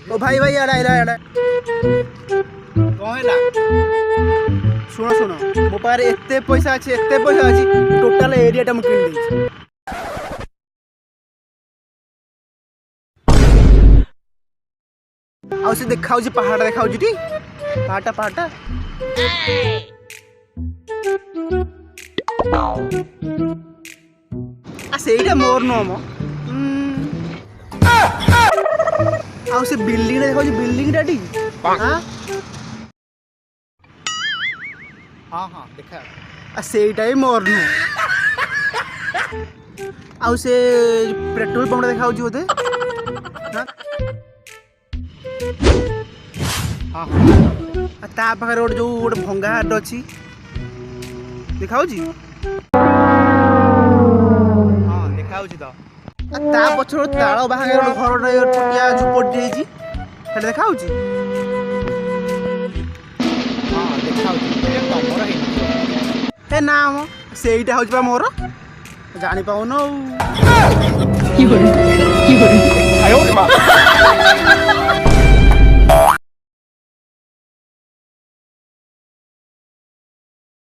ओ भाई भाई आड़ा आड़ा आड़ा कौन है शुण शुण मो पारे एते पैसा अच्छी टोटाल एरिया मुझे किन देछि आउ से देखाउ पहाड़ देखाउ टी पहाड़ा सेटा मोर नुह मो आउ से बिल्डिंग देखा बिल्डिंग टी हाँ हाँ देखा सेटा ही मोर नुह आउ से पेट्रोल पंप देखा बोधे हाँ ता पाखे गोटे जो गोटे भंगा हाट अच्छी देखा हाँ देखा तो ता पछर ताल बाहर घर टोटिया झुपड़ी देखा हाँ देखा तुमर हे ना मो सेटा हूँ मोर जानी पाऊन है